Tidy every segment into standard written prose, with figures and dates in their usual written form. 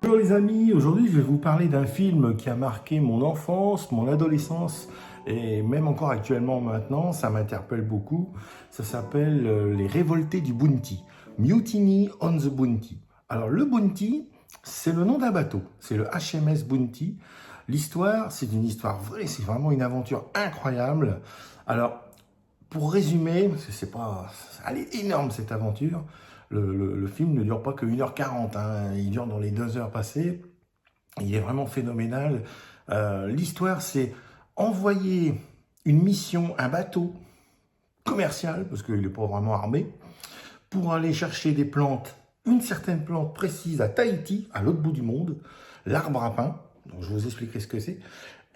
Bonjour les amis, aujourd'hui je vais vous parler d'un film qui a marqué mon enfance, mon adolescence et même encore actuellement maintenant, ça m'interpelle beaucoup. Ça s'appelle Les Révoltés du Bounty, Mutiny on the Bounty. Alors le Bounty, c'est le nom d'un bateau, c'est le HMS Bounty. L'histoire, c'est une histoire vraie, c'est vraiment une aventure incroyable. Alors pour résumer, parce que c'est pas, elle est énorme cette aventure, le film ne dure pas que 1h40, hein, il dure dans les 2 heures passées, il est vraiment phénoménal. L'histoire, c'est envoyer une mission, un bateau commercial, parce qu'il n'est pas vraiment armé, pour aller chercher des plantes, une certaine plante précise à Tahiti, à l'autre bout du monde, l'arbre à pain, donc je vous expliquerai ce que c'est,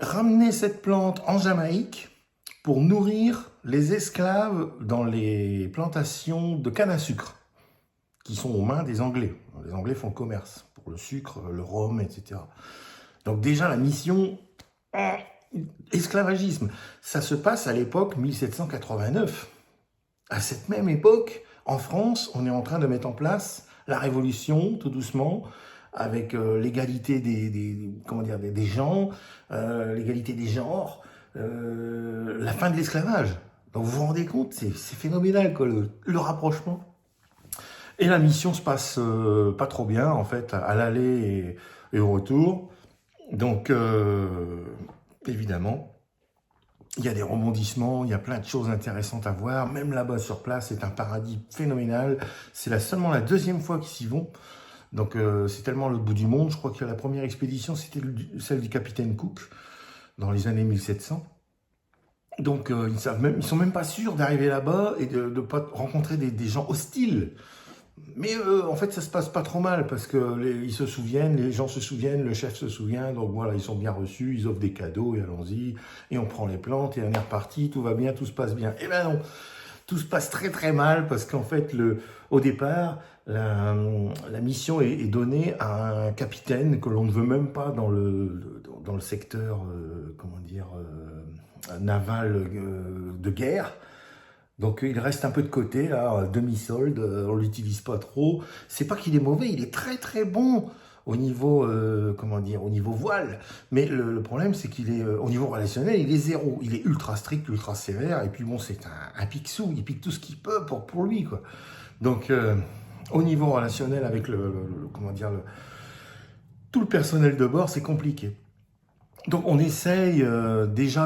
ramener cette plante en Jamaïque, pour nourrir les esclaves dans les plantations de canne à sucre qui sont aux mains des Anglais. Les Anglais font le commerce pour le sucre, le rhum, etc. Donc déjà la mission esclavagisme, ça se passe à l'époque 1789. À cette même époque, en France, on est en train de mettre en place la révolution, tout doucement, avec l'égalité des gens, l'égalité des genres, la fin de l'esclavage. Donc vous vous rendez compte, c'est phénoménal quoi, le rapprochement. Et la mission se passe pas trop bien en fait, à l'aller et au retour. Donc évidemment, il y a des rebondissements, il y a plein de choses intéressantes à voir. Même là-bas sur place, c'est un paradis phénoménal. C'est seulement la deuxième fois qu'ils s'y vont. Donc c'est tellement le bout du monde. Je crois que la première expédition, c'était celle du capitaine Cook dans les années 1700. Donc ils sont même pas sûrs d'arriver là-bas et de ne pas rencontrer des gens hostiles. Mais en fait, ça se passe pas trop mal parce que ils se souviennent, les gens se souviennent, le chef se souvient, donc voilà, ils sont bien reçus, ils offrent des cadeaux et allons-y, et on prend les plantes et on est reparti, tout va bien, tout se passe bien. Eh ben non, tout se passe très très mal parce qu'en fait, au départ, la mission est donnée à un capitaine que l'on ne veut même pas dans le secteur, comment dire, naval de guerre. Donc il reste un peu de côté, là, demi-solde, on l'utilise pas trop. C'est pas qu'il est mauvais, il est très très bon au niveau, comment dire, au niveau voile. Mais le problème, c'est qu'il est, au niveau relationnel, il est zéro. Il est ultra strict, ultra sévère, et puis bon, c'est un pique-sous, il pique tout ce qu'il peut pour lui, quoi. Donc, au niveau relationnel avec comment dire, tout le personnel de bord, c'est compliqué. Donc on essaye déjà,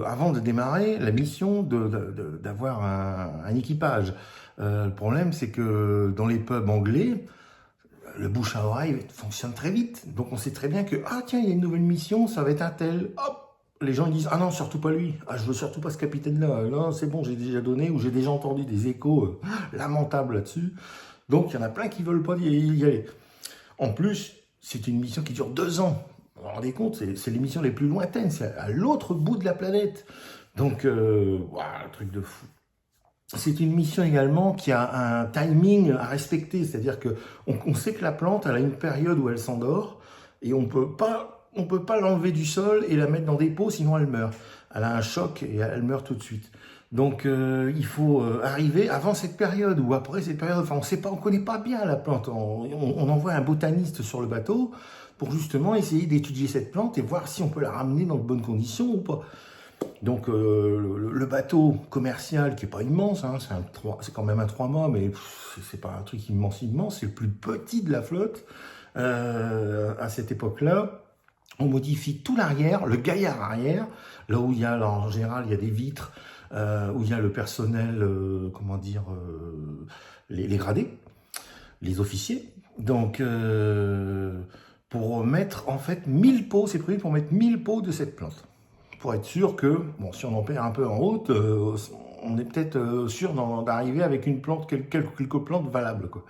avant de démarrer la mission, d'avoir un équipage. Le problème, c'est que dans les pubs anglais, le bouche à oreille fonctionne très vite. Donc on sait très bien que, ah tiens, il y a une nouvelle mission, ça va être un tel. Hop, les gens disent, ah non, surtout pas lui. Ah, je veux surtout pas ce capitaine-là. Non, c'est bon, j'ai déjà donné ou j'ai déjà entendu des échos lamentables là-dessus. Donc il y en a plein qui veulent pas y aller. En plus, c'est une mission qui dure 2 ans. Vous vous rendez compte, c'est les missions les plus lointaines, c'est à l'autre bout de la planète. Donc, un truc de fou. C'est une mission également qui a un timing à respecter, c'est-à-dire que on sait que la plante, elle a une période où elle s'endort et on peut pas l'enlever du sol et la mettre dans des pots, sinon elle meurt. Elle a un choc et elle meurt tout de suite. Donc il faut arriver avant cette période ou après cette période. Enfin, on sait pas, on connaît pas bien la plante. On envoie un botaniste sur le bateau pour justement essayer d'étudier cette plante et voir si on peut la ramener dans de bonnes conditions ou pas. Donc le bateau commercial qui est pas immense, hein, c'est quand même un 3 mâts, mais c'est pas un truc immense, c'est le plus petit de la flotte à cette époque-là. On modifie tout l'arrière, le gaillard arrière, là où il y a, là, en général, il y a des vitres, où il y a le personnel, comment dire, les gradés, les officiers. Donc, pour mettre en fait 1000 pots, c'est prévu pour mettre 1000 pots de cette plante. Pour être sûr que, bon, si on en perd un peu en route, on est peut-être sûr d'arriver avec une plante, quelques plantes valables, quoi.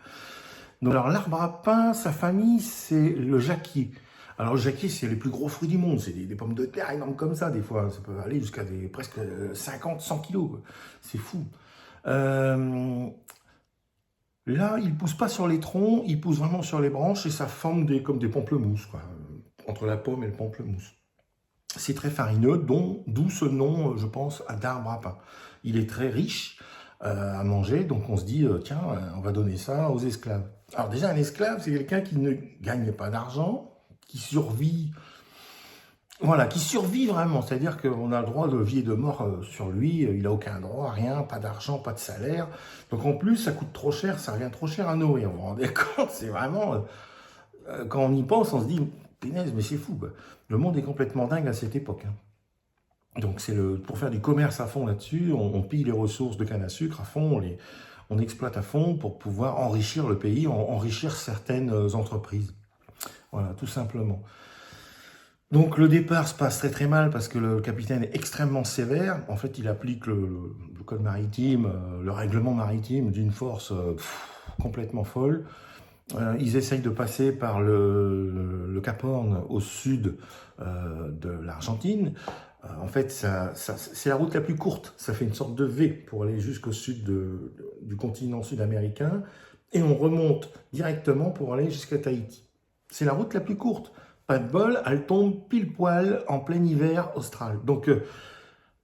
Donc, alors, l'arbre à pain, sa famille, c'est le jacquier. Alors, le jacquier, c'est les plus gros fruits du monde. C'est des pommes de terre énormes comme ça, des fois. Ça peut aller jusqu'à presque 50, 100 kilos, quoi. C'est fou. Euh, Là, il ne pousse pas sur les troncs, il pousse vraiment sur les branches et ça forme comme des pamplemousses, quoi, entre la pomme et le pamplemousse. C'est très farineux, d'où ce nom, je pense, d'arbre à pain. Il est très riche, à manger. Donc on se dit, tiens, on va donner ça aux esclaves. Alors déjà, un esclave, c'est quelqu'un qui ne gagne pas d'argent, qui survit, voilà, qui survit vraiment. C'est-à-dire qu'on a le droit de vie et de mort sur lui. Il n'a aucun droit, rien, pas d'argent, pas de salaire. Donc en plus, ça coûte trop cher, ça revient trop cher à nourrir. Vous vous rendez compte? C'est vraiment... quand on y pense, on se dit, punaise, mais c'est fou, quoi. Le monde est complètement dingue à cette époque, hein. Donc pour faire du commerce à fond là-dessus, on pille les ressources de canne à sucre à fond, on exploite à fond pour pouvoir enrichir le pays, enrichir certaines entreprises. Voilà, tout simplement. Donc le départ se passe très très mal parce que le capitaine est extrêmement sévère. En fait, il applique le code maritime, le règlement maritime d'une force complètement folle. Ils essayent de passer par le Cap Horn au sud de l'Argentine. En fait, c'est la route la plus courte. Ça fait une sorte de V pour aller jusqu'au sud du continent sud-américain. Et on remonte directement pour aller jusqu'à Tahiti. C'est la route la plus courte. Pas de bol, elle tombe pile poil en plein hiver austral. Donc,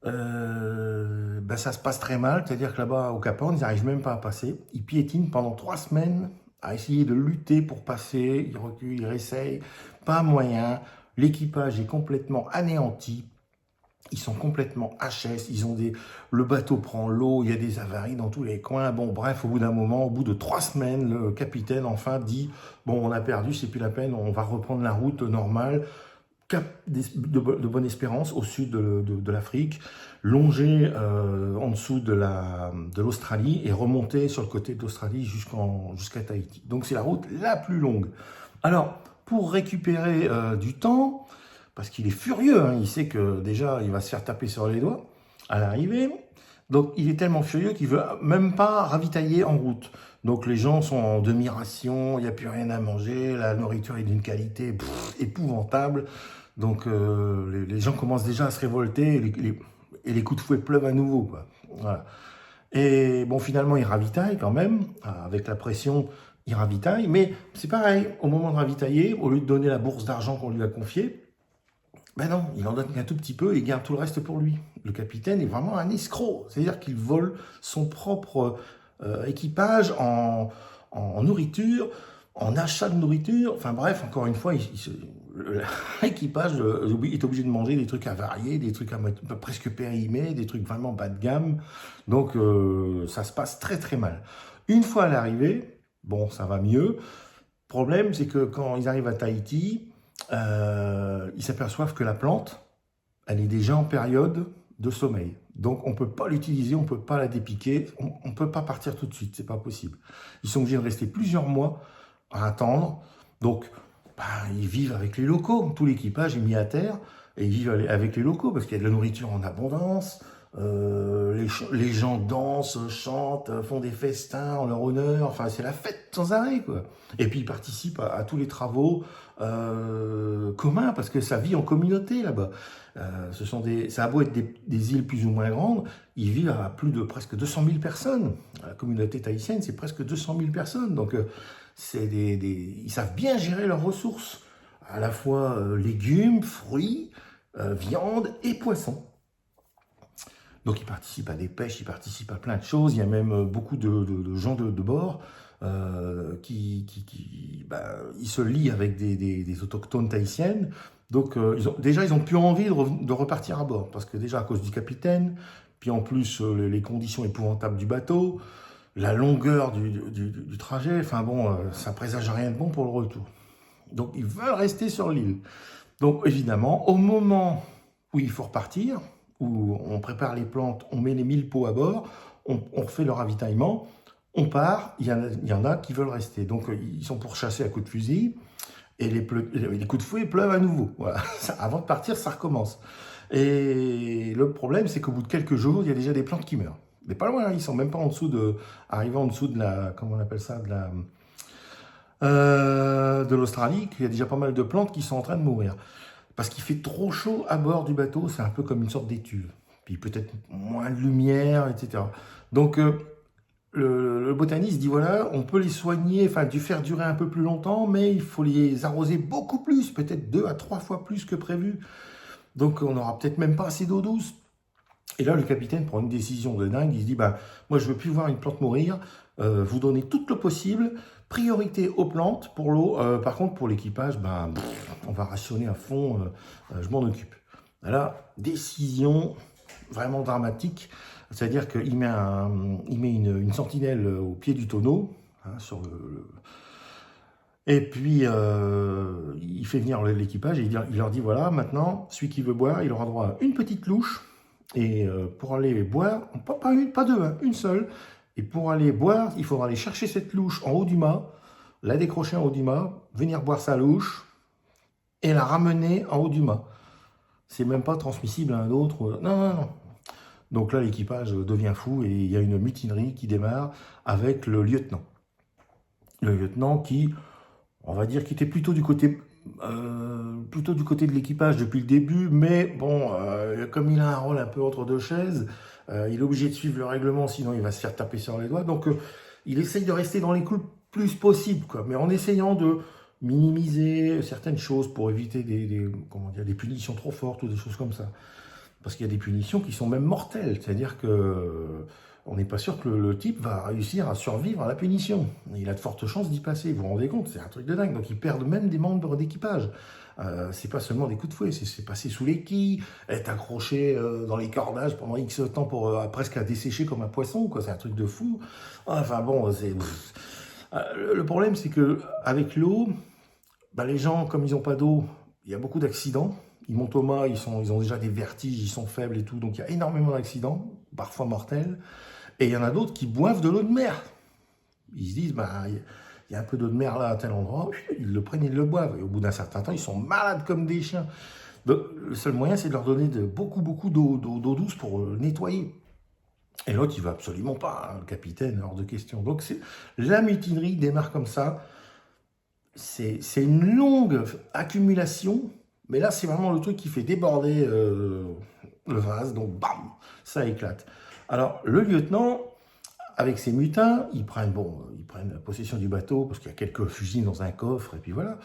ça se passe très mal. C'est-à-dire que là-bas, au Cap Horn, ils n'arrivent même pas à passer. Ils piétinent pendant 3 semaines à essayer de lutter pour passer. Ils reculent, ils réessayent. Pas moyen. L'équipage est complètement anéanti. Ils sont complètement HS, le bateau prend l'eau, il y a des avaries dans tous les coins. Bon, bref, au bout d'un moment, au bout de 3 semaines, le capitaine enfin dit « Bon, on a perdu, c'est plus la peine, on va reprendre la route normale. » Cap de Bonne Espérance, au sud de l'Afrique, longer en dessous de l'Australie et remonter sur le côté de l'Australie jusqu'à Tahiti. Donc c'est la route la plus longue. Alors, pour récupérer du temps, parce qu'il est furieux, hein, il sait que déjà il va se faire taper sur les doigts à l'arrivée, donc il est tellement furieux qu'il veut même pas ravitailler en route. Donc les gens sont en demi-ration, il n'y a plus rien à manger, la nourriture est d'une qualité épouvantable. Donc les gens commencent déjà à se révolter et les coups de fouet pleuvent à nouveau, quoi. Voilà. Et bon, finalement, il ravitaille quand même, avec la pression, il ravitaille, mais c'est pareil, au moment de ravitailler, au lieu de donner la bourse d'argent qu'on lui a confiée, ben non, il en donne qu'un tout petit peu et il garde tout le reste pour lui. Le capitaine est vraiment un escroc, c'est-à-dire qu'il vole son propre équipage en nourriture, en achat de nourriture, enfin bref, encore une fois, l'équipage est obligé de manger des trucs avariés, des trucs presque périmés, des trucs vraiment bas de gamme, donc ça se passe très très mal. Une fois à l'arrivée, bon, ça va mieux. Problème, c'est que quand ils arrivent à Tahiti, ils s'aperçoivent que la plante, elle est déjà en période de sommeil. Donc on ne peut pas l'utiliser, on ne peut pas la dépiquer, on ne peut pas partir tout de suite, c'est pas possible. Ils sont obligés de rester plusieurs mois à attendre. Donc ils vivent avec les locaux, tout l'équipage est mis à terre, et ils vivent avec les locaux, parce qu'il y a de la nourriture en abondance, les gens dansent, chantent, font des festins en leur honneur, enfin c'est la fête sans arrêt, quoi. Et puis ils participent à tous les travaux communs, parce que ça vit en communauté là-bas. Ça a beau être des îles plus ou moins grandes, ils vivent à plus de presque 200 000 personnes. La communauté tahitienne, c'est presque 200 000 personnes, donc ils savent bien gérer leurs ressources, à la fois légumes, fruits, viande et poissons. Donc ils participent à des pêches, ils participent à plein de choses. Il y a même beaucoup de gens de bord qui ils se lient avec des autochtones tahitiennes. Donc ils ont plus envie de repartir à bord, parce que déjà à cause du capitaine, puis en plus les conditions épouvantables du bateau, la longueur du trajet, enfin bon, ça présage rien de bon pour le retour. Donc ils veulent rester sur l'île. Donc évidemment, au moment où il faut repartir, où on prépare les plantes, on met les 1000 pots à bord, on refait le ravitaillement, on part, il y en a qui veulent rester. Donc ils sont pourchassés à coups de fusil, et les coups de fouet pleuvent à nouveau. Voilà. Avant de partir, ça recommence. Et le problème, c'est qu'au bout de quelques jours, il y a déjà des plantes qui meurent. Mais pas loin, ils sont même pas arrivant en dessous de la, comment on appelle ça, de l'Australie, qu'il y a déjà pas mal de plantes qui sont en train de mourir. Parce qu'il fait trop chaud à bord du bateau, c'est un peu comme une sorte d'étuve. Puis peut-être moins de lumière, etc. Donc le botaniste dit voilà, on peut les soigner, enfin du faire durer un peu plus longtemps, mais il faut les arroser beaucoup plus, peut-être 2 à 3 fois plus que prévu. Donc on n'aura peut-être même pas assez d'eau douce. Et là, le capitaine prend une décision de dingue. Il se dit, bah, moi, je veux plus voir une plante mourir. Vous donnez tout le possible. Priorité aux plantes pour l'eau. Par contre, pour l'équipage, ben, on va rationner à fond. Je m'en occupe. Là, décision vraiment dramatique. C'est-à-dire qu'il met, il met une sentinelle au pied du tonneau, hein, sur et puis, il fait venir l'équipage et il leur dit, voilà, maintenant, celui qui veut boire, il aura droit à une petite louche. Et pour aller boire, pas une, pas deux, hein, une seule. Et pour aller boire, il faudra aller chercher cette louche en haut du mât, la décrocher en haut du mât, venir boire sa louche et la ramener en haut du mât. C'est même pas transmissible à un autre. Non, non, non. Donc là, l'équipage devient fou et il y a une mutinerie qui démarre avec le lieutenant. Le lieutenant qui, on va dire, qui était plutôt du côté de l'équipage depuis le début, mais bon, comme il a un rôle un peu entre deux chaises, il est obligé de suivre le règlement, sinon il va se faire taper sur les doigts. Donc il essaye de rester dans les clous le plus possible, quoi, mais en essayant de minimiser certaines choses pour éviter comment dire, des punitions trop fortes ou des choses comme ça. Parce qu'il y a des punitions qui sont même mortelles, c'est-à-dire que on n'est pas sûr que le type va réussir à survivre à la punition. Il a de fortes chances d'y passer, vous vous rendez compte, c'est un truc de dingue. Donc ils perdent même des membres d'équipage. C'est pas seulement des coups de fouet, c'est passer sous les quilles, être accroché dans les cordages pendant X temps pour presque à dessécher comme un poisson, quoi. C'est un truc de fou. Enfin bon, c'est... Le problème, c'est que avec l'eau, bah, les gens, comme ils n'ont pas d'eau, il y a beaucoup d'accidents. Ils montent au mât, ils ont déjà des vertiges, ils sont faibles et tout, donc il y a énormément d'accidents, parfois mortels. Et il y en a d'autres qui boivent de l'eau de mer. Ils se disent, bah, il y a un peu d'eau de mer là à tel endroit, ils le prennent, ils le boivent. Et au bout d'un certain temps, ils sont malades comme des chiens. Donc, le seul moyen, c'est de leur donner beaucoup d'eau douce pour nettoyer. Et l'autre, il ne veut absolument pas, hein, le capitaine, hors de question. Donc la mutinerie démarre comme ça. C'est une longue accumulation, mais là, c'est vraiment le truc qui fait déborder le vase. Donc, bam, ça éclate. Alors, le lieutenant, avec ses mutins, ils prennent possession du bateau, parce qu'il y a quelques fusils dans un coffre, et puis voilà.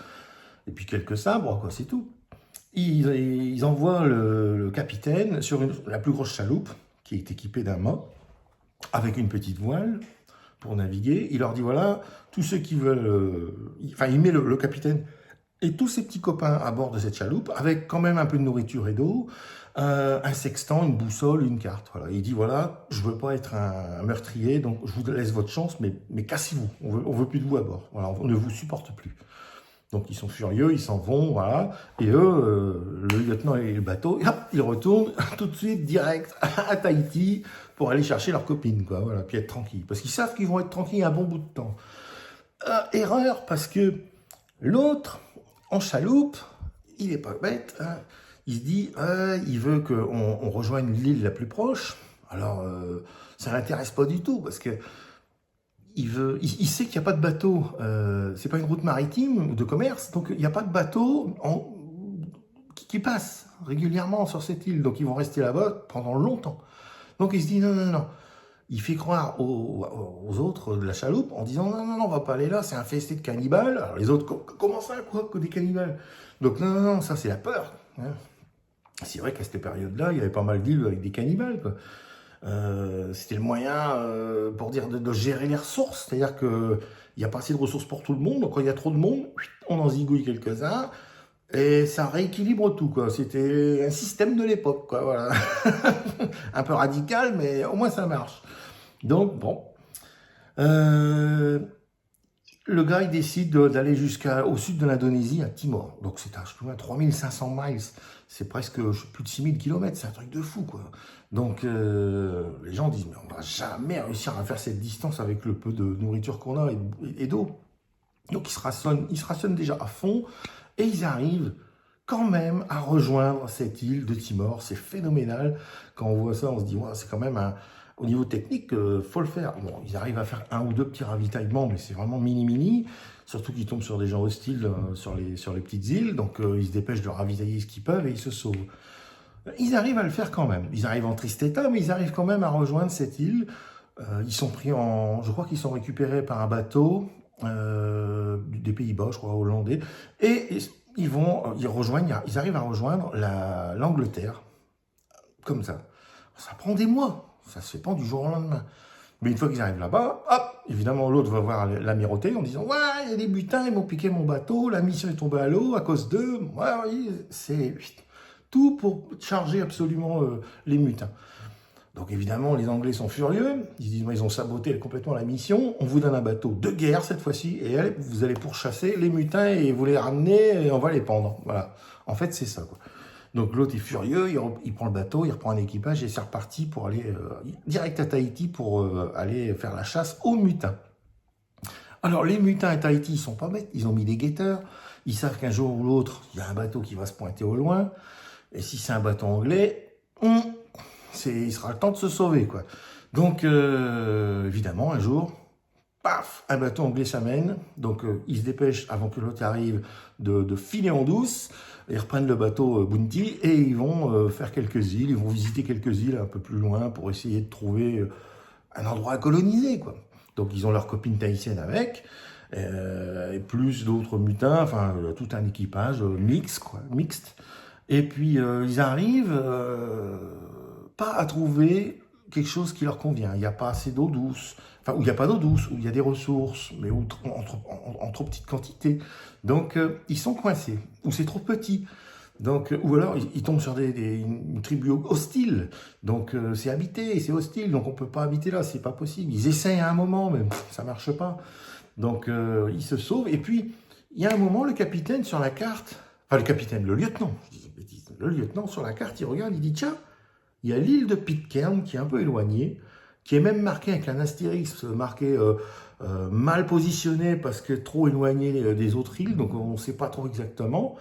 Et puis quelques sabres, quoi, c'est tout. Ils envoient le capitaine sur la plus grosse chaloupe, qui est équipée d'un mât, avec une petite voile, pour naviguer. Il leur dit, voilà, tous ceux qui veulent... Enfin, il met le capitaine et tous ses petits copains à bord de cette chaloupe, avec quand même un peu de nourriture et d'eau, un sextant, une boussole, une carte. Voilà. Il dit, voilà, je veux pas être un meurtrier, donc je vous laisse votre chance, mais cassez-vous. On veut plus de vous à bord. Voilà, on ne vous supporte plus. Donc ils sont furieux, ils s'en vont, voilà. Et eux, le lieutenant et le bateau, hop, ils retournent tout de suite direct à Tahiti pour aller chercher leur copine, quoi. Voilà, puis être tranquille. Parce qu'ils savent qu'ils vont être tranquilles un bon bout de temps. Erreur, parce que l'autre, en chaloupe, il est pas bête, hein. Il se dit, il veut qu'on rejoigne l'île la plus proche. Alors, ça l'intéresse pas du tout, parce que il sait qu'il n'y a pas de bateau, c'est pas une route maritime ou de commerce, donc il n'y a pas de bateau qui passe régulièrement sur cette île, donc ils vont rester là-bas pendant longtemps. Donc il se dit non, non, non. Il fait croire aux autres de la chaloupe en disant non, non, non, on va pas aller là, c'est infesté de cannibales. Alors les autres, comment ça, quoi, que des cannibales? Donc non, non, non, ça c'est la peur, hein. C'est vrai qu'à cette période-là, il y avait pas mal d'îles avec des cannibales, quoi. C'était le moyen pour dire de gérer les ressources, c'est-à-dire qu'il n'y a pas assez de ressources pour tout le monde, donc quand il y a trop de monde, on en zigouille quelques-uns, et ça rééquilibre tout, quoi. C'était un système de l'époque, quoi, voilà. Un peu radical, mais au moins ça marche. Donc, bon. Le gars, il décide d'aller jusqu'au sud de l'Indonésie, à Timor. Donc, c'est à 3500 miles. C'est presque plus de 6000 km. C'est un truc de fou, quoi. Donc, les gens disent, mais on va jamais réussir à faire cette distance avec le peu de nourriture qu'on a et d'eau. Donc, ils se rationnent déjà à fond et ils arrivent quand même à rejoindre cette île de Timor. C'est phénoménal. Quand on voit ça, on se dit, ouais, c'est quand même au niveau technique, faut le faire. Bon, ils arrivent à faire un ou deux petits ravitaillements, mais c'est vraiment mini-mini. Surtout qu'ils tombent sur des gens hostiles sur les petites îles. Donc, ils se dépêchent de ravitailler ce qu'ils peuvent et ils se sauvent. Ils arrivent à le faire quand même. Ils arrivent en triste état, mais ils arrivent quand même à rejoindre cette île. Ils sont pris je crois qu'ils sont récupérés par un bateau des Pays-Bas, je crois, hollandais. Et ils arrivent à rejoindre l'Angleterre, comme ça. Ça prend des mois. Ça se fait pas du jour au lendemain. Mais une fois qu'ils arrivent là-bas, hop, évidemment, l'autre va voir l'amirauté en disant « Ouais, il y a des butins, ils m'ont piqué mon bateau, la mission est tombée à l'eau à cause d'eux. » Ouais, oui, c'est tout pour charger absolument les mutins. Donc évidemment, les Anglais sont furieux. Ils disent « Ils ont saboté complètement la mission. On vous donne un bateau de guerre cette fois-ci et allez, vous allez pourchasser les mutins et vous les ramener et on va les pendre. » Voilà. En fait, c'est ça, quoi. Donc l'autre est furieux, il prend le bateau, il reprend un équipage et c'est reparti pour aller direct à Tahiti pour aller faire la chasse aux mutins. Alors les mutins à Tahiti, ils sont pas bêtes, ils ont mis des guetteurs, ils savent qu'un jour ou l'autre, il y a un bateau qui va se pointer au loin, et si c'est un bateau anglais, il sera le temps de se sauver, quoi. Donc évidemment, un jour, paf, un bateau anglais s'amène, donc ils se dépêchent avant que l'autre arrive de filer en douce. Ils reprennent le bateau Bounty et ils vont faire quelques îles, ils vont visiter quelques îles un peu plus loin pour essayer de trouver un endroit à coloniser, quoi. Donc ils ont leur copine tahitienne avec, et plus d'autres mutins, enfin tout un équipage mixte. Et puis ils arrivent pas à trouver quelque chose qui leur convient. Il n'y a pas assez d'eau douce, enfin où il n'y a pas d'eau douce, où il y a des ressources, mais en trop petite quantité. Donc ils sont coincés, ou c'est trop petit. Donc, ou alors ils tombent sur une tribu hostile, donc c'est habité, c'est hostile, donc on peut pas habiter là, c'est pas possible. Ils essayent à un moment, mais ça marche pas. Donc ils se sauvent, et puis il y a un moment, le capitaine sur la carte, enfin le capitaine, le lieutenant, je dis des bêtises, le lieutenant sur la carte, il regarde, il dit tiens, il y a l'île de Pitcairn qui est un peu éloignée, qui est même marquée avec un astérisque, marqué mal positionné parce que trop éloigné des autres îles, donc on ne sait pas trop exactement.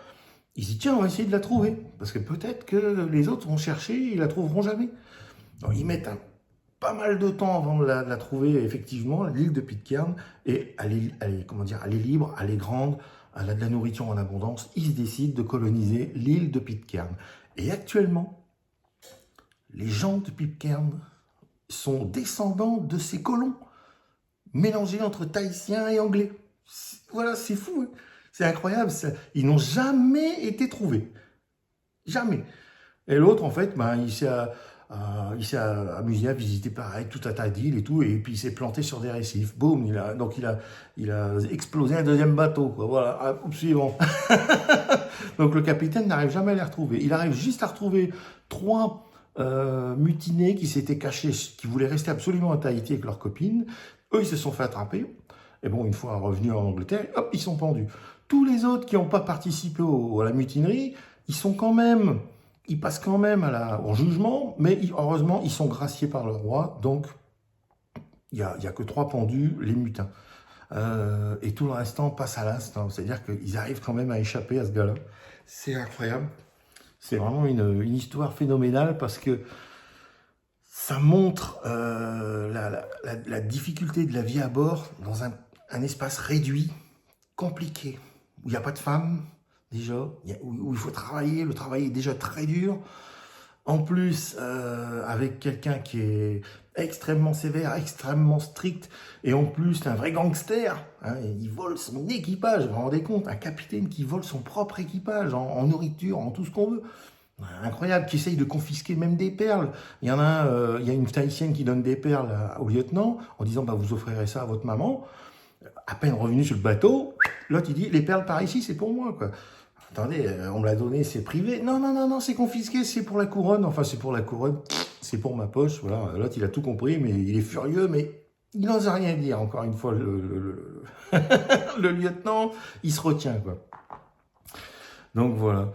Il dit tiens, on va essayer de la trouver, parce que peut-être que les autres vont chercher et la trouveront jamais. Donc, ils mettent pas mal de temps avant de la trouver, effectivement, l'île de Pitcairn, et elle est libre, elle est grande, elle a de la nourriture en abondance. Ils décident de coloniser l'île de Pitcairn. Et actuellement, les gens de Pitcairn sont descendants de ces colons, mélangés entre Tahitiens et Anglais. Voilà, c'est fou, hein. C'est incroyable, ils n'ont jamais été trouvés. Jamais. Et l'autre, en fait, il s'est amusé à visiter pareil, tout un tas d'îles et tout, et puis il s'est planté sur des récifs. Boum, il a explosé un deuxième bateau, quoi. Voilà, suivant. Donc le capitaine n'arrive jamais à les retrouver. Il arrive juste à retrouver 3 mutinés qui s'étaient cachés, qui voulaient rester absolument à Tahiti avec leurs copines. Eux, ils se sont fait attraper. Et bon, une fois revenus en Angleterre, hop, ils sont pendus. Tous les autres qui n'ont pas participé à la mutinerie, ils passent quand même au jugement, mais heureusement, ils sont graciés par le roi. Donc, il n'y a que 3 pendus, les mutins. Et tout le restant passe à l'instant. C'est-à-dire qu'ils arrivent quand même à échapper à ce gars-là. C'est incroyable. C'est vraiment une histoire phénoménale parce que ça montre la difficulté de la vie à bord dans un espace réduit, compliqué, où il n'y a pas de femmes, déjà, où il faut travailler, le travail est déjà très dur. En plus, avec quelqu'un qui est extrêmement sévère, extrêmement strict, et en plus, c'est un vrai gangster, hein, il vole son équipage, vous vous rendez compte, un capitaine qui vole son propre équipage, en nourriture, en tout ce qu'on veut. Incroyable, qui essaye de confisquer même des perles. Il y en a il y a une Tahitienne qui donne des perles au lieutenant, en disant, vous offrirez ça à votre maman. À peine revenu sur le bateau, l'autre il dit, les perles par ici, c'est pour moi, quoi. Attendez, on me l'a donné, c'est privé. Non, c'est confisqué, c'est pour la couronne. Enfin, c'est pour la couronne, c'est pour ma poche. Voilà. L'autre, il a tout compris, mais il est furieux, mais il n'ose rien dire. Encore une fois, le lieutenant, il se retient, quoi. Donc voilà,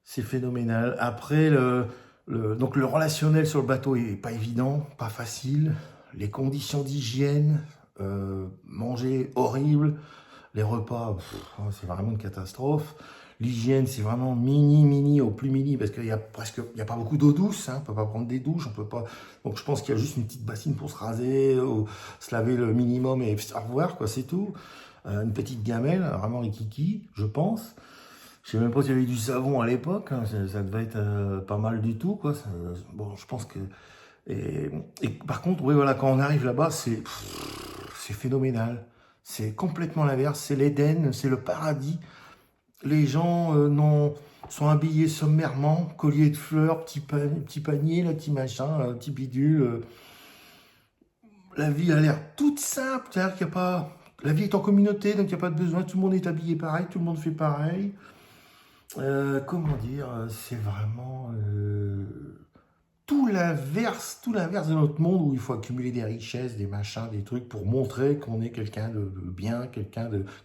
c'est phénoménal. Après, donc le relationnel sur le bateau est pas évident, pas facile. Les conditions d'hygiène, manger horrible. Les repas, c'est vraiment une catastrophe. L'hygiène, c'est vraiment mini, au plus mini, parce qu'il y a pas beaucoup d'eau douce, hein, on peut pas prendre des douches, on peut pas. Donc je pense qu'il y a juste une petite bassine pour se raser, ou se laver le minimum et au revoir, quoi, c'est tout. Une petite gamelle, vraiment rikiki, je pense. Je sais même pas s'il y avait du savon à l'époque, hein, ça devait être pas mal du tout, quoi. Bon, je pense que. Et par contre, oui, voilà, quand on arrive là-bas, c'est phénoménal. C'est complètement l'inverse, c'est l'Éden, c'est le paradis. les gens sont habillés sommairement, collier de fleurs, petit panier, là, petit machin, petit bidule. La vie a l'air toute simple, c'est-à-dire qu'il y a pas... La vie est en communauté, donc il n'y a pas de besoin, tout le monde est habillé pareil, tout le monde fait pareil. Comment dire, c'est vraiment tout l'inverse de notre monde où il faut accumuler des richesses, des machins, des trucs pour montrer qu'on est quelqu'un de bien,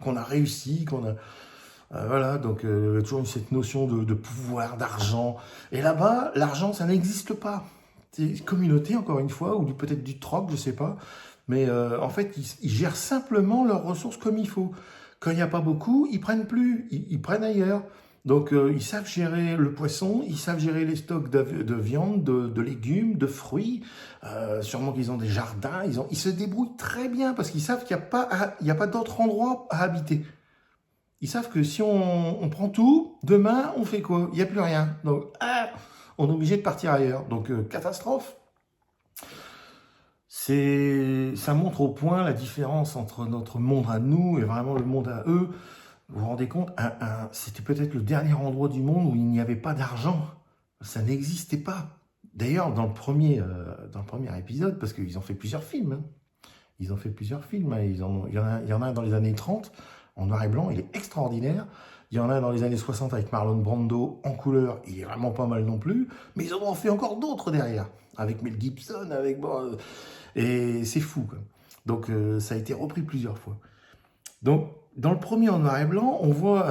qu'on a réussi, qu'on a... voilà, donc il y a toujours cette notion de pouvoir, d'argent. Et là-bas, l'argent, ça n'existe pas. C'est une communauté, encore une fois, ou peut-être du troc, je sais pas. Mais en fait, ils gèrent simplement leurs ressources comme il faut. Quand il n'y a pas beaucoup, ils prennent plus, ils prennent ailleurs. Donc ils savent gérer le poisson, ils savent gérer les stocks de viande, de légumes, de fruits. Sûrement qu'ils ont des jardins, ils se débrouillent très bien parce qu'ils savent qu'il n'y a pas d'autre endroit à habiter. Ils savent que si on prend tout, demain, on fait quoi? Il n'y a plus rien. Donc, on est obligé de partir ailleurs. Donc, catastrophe. Ça montre au point la différence entre notre monde à nous et vraiment le monde à eux. Vous vous rendez compte? C'était peut-être le dernier endroit du monde où il n'y avait pas d'argent. Ça n'existait pas. D'ailleurs, dans le premier épisode, parce qu'ils ont fait plusieurs films, hein. Ils ont fait plusieurs films. Hein. Il y en a un dans les années 30, en noir et blanc, il est extraordinaire. Il y en a un dans les années 60 avec Marlon Brando en couleur, il est vraiment pas mal non plus. Mais ils en ont fait encore d'autres derrière, avec Mel Gibson, et c'est fou, quoi. Donc ça a été repris plusieurs fois. Donc dans le premier en noir et blanc, on voit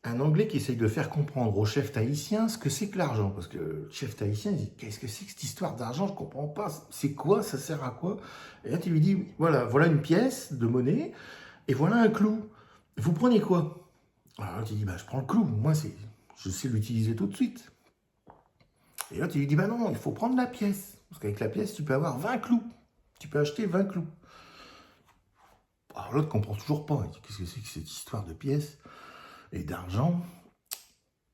un Anglais qui essaye de faire comprendre au chef tahitien ce que c'est que l'argent. Parce que le chef tahitien dit, qu'est-ce que c'est que cette histoire d'argent? Je comprends pas. C'est quoi? Ça sert à quoi? Et là, tu lui dis, voilà une pièce de monnaie et voilà un clou. Vous prenez quoi? Alors là, tu dis, je prends le clou. Moi, je sais l'utiliser tout de suite. Et là, tu lui dis, non, il faut prendre la pièce. Parce qu'avec la pièce, tu peux avoir 20 clous. Tu peux acheter 20 clous. Alors l'autre comprend toujours pas. Il dit, qu'est-ce que c'est que cette histoire de pièces et d'argent?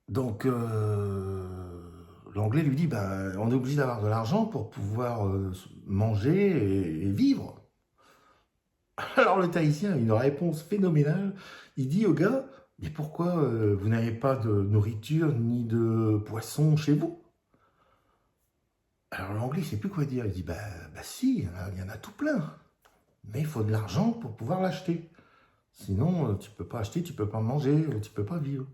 Donc, l'anglais lui dit, on est obligé d'avoir de l'argent pour pouvoir manger et vivre. Alors le Tahitien a une réponse phénoménale. Il dit au gars, mais pourquoi vous n'avez pas de nourriture ni de poisson chez vous? Alors l'anglais ne sait plus quoi dire. Il dit, si, il y en a tout plein. Mais il faut de l'argent pour pouvoir l'acheter. Sinon, tu peux pas acheter, tu peux pas manger, tu peux pas vivre.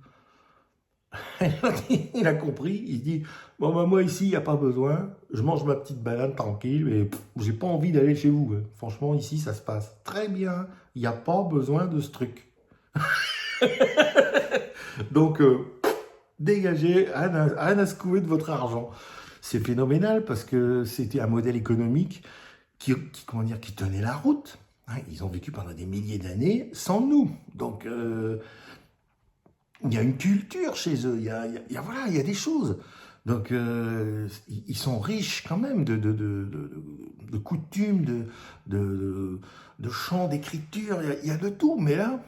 Il a compris, il dit, moi ici, il n'y a pas besoin, je mange ma petite banane tranquille, mais j'ai pas envie d'aller chez vous. Hein. Franchement, ici, ça se passe très bien, il n'y a pas besoin de ce truc. Donc, dégagez, rien à secouer de votre argent. C'est phénoménal parce que c'était un modèle économique qui tenait la route. Hein, ils ont vécu pendant des milliers d'années sans nous. Donc, il y a une culture chez eux, il y a des choses. Donc, ils sont riches quand même de coutumes, de chants, d'écriture, il y a de tout. Mais là,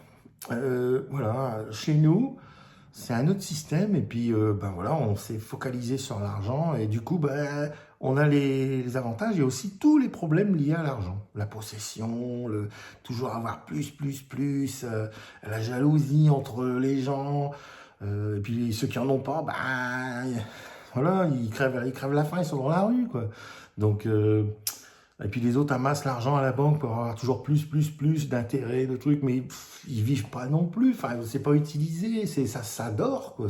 chez nous, c'est un autre système. Et puis, on s'est focalisé sur l'argent. Et du coup, on a les avantages et aussi tous les problèmes liés à l'argent. La possession, toujours avoir plus, la jalousie entre les gens. Et puis ceux qui en ont pas, ils crèvent la faim, ils sont dans la rue, quoi. Donc, et puis les autres amassent l'argent à la banque pour avoir toujours plus d'intérêts, de trucs, mais ils vivent pas non plus. Enfin, c'est pas utilisé, ça dort, quoi.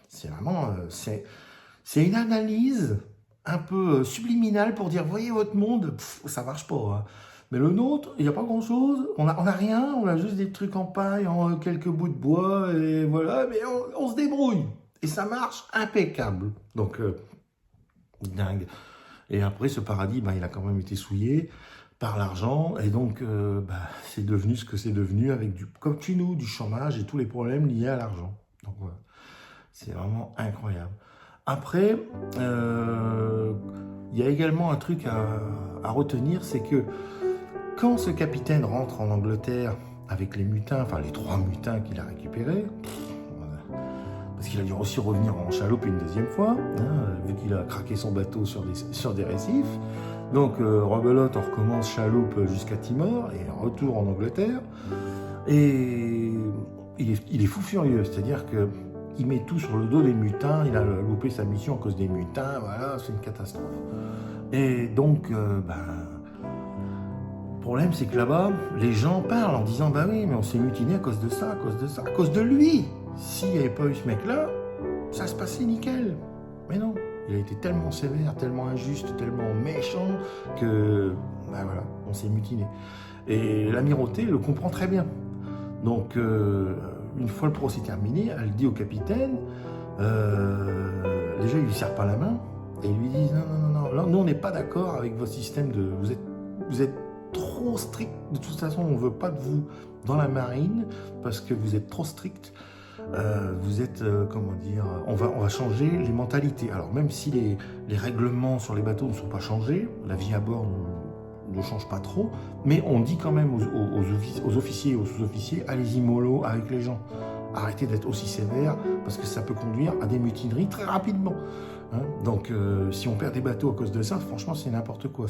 C'est vraiment, c'est une analyse un peu subliminale pour dire, voyez votre monde, ça marche pas. Hein. Mais le nôtre, il n'y a pas grand-chose, on a rien, on a juste des trucs en paille, quelques bouts de bois, et voilà, mais on se débrouille. Et ça marche impeccable. Donc, dingue. Et après, ce paradis, il a quand même été souillé par l'argent, et donc, c'est devenu ce que c'est devenu, avec comme chez nous, du chômage et tous les problèmes liés à l'argent. Donc, voilà. C'est vraiment incroyable. Après, il y a également un truc à retenir, c'est que quand ce capitaine rentre en Angleterre avec les mutins, enfin les 3 mutins qu'il a récupérés, parce qu'il a dû aussi revenir en chaloupe une deuxième fois, vu qu'il a craqué son bateau sur des récifs. Donc rebelote, on recommence chaloupe jusqu'à Timor et retour en Angleterre. Et il est fou furieux, c'est-à-dire que il met tout sur le dos des mutins, il a loupé sa mission à cause des mutins, voilà, c'est une catastrophe. Et donc, le problème c'est que là-bas, les gens parlent en disant, bah oui, mais on s'est mutiné à cause de ça, à cause de ça, à cause de lui. S'il n'y avait pas eu ce mec-là, ça se passait nickel. Mais non, il a été tellement sévère, tellement injuste, tellement méchant que, bah voilà, on s'est mutiné. Et l'amirauté le comprend très bien. Donc, une fois le procès terminé, elle dit au capitaine, déjà, il lui serre pas la main, et il lui dit, non, là, nous, on n'est pas d'accord avec votre système de... Vous êtes trop strict, de toute façon, on ne veut pas de vous dans la marine, parce que vous êtes trop strict, vous êtes, comment dire, on va changer les mentalités. Alors, même si les règlements sur les bateaux ne sont pas changés, la vie à bord ne change pas trop, mais on dit quand même aux officiers et aux sous-officiers, allez-y mollo avec les gens. Arrêtez d'être aussi sévère, parce que ça peut conduire à des mutineries très rapidement. Hein. Donc, si on perd des bateaux à cause de ça, franchement, c'est n'importe quoi.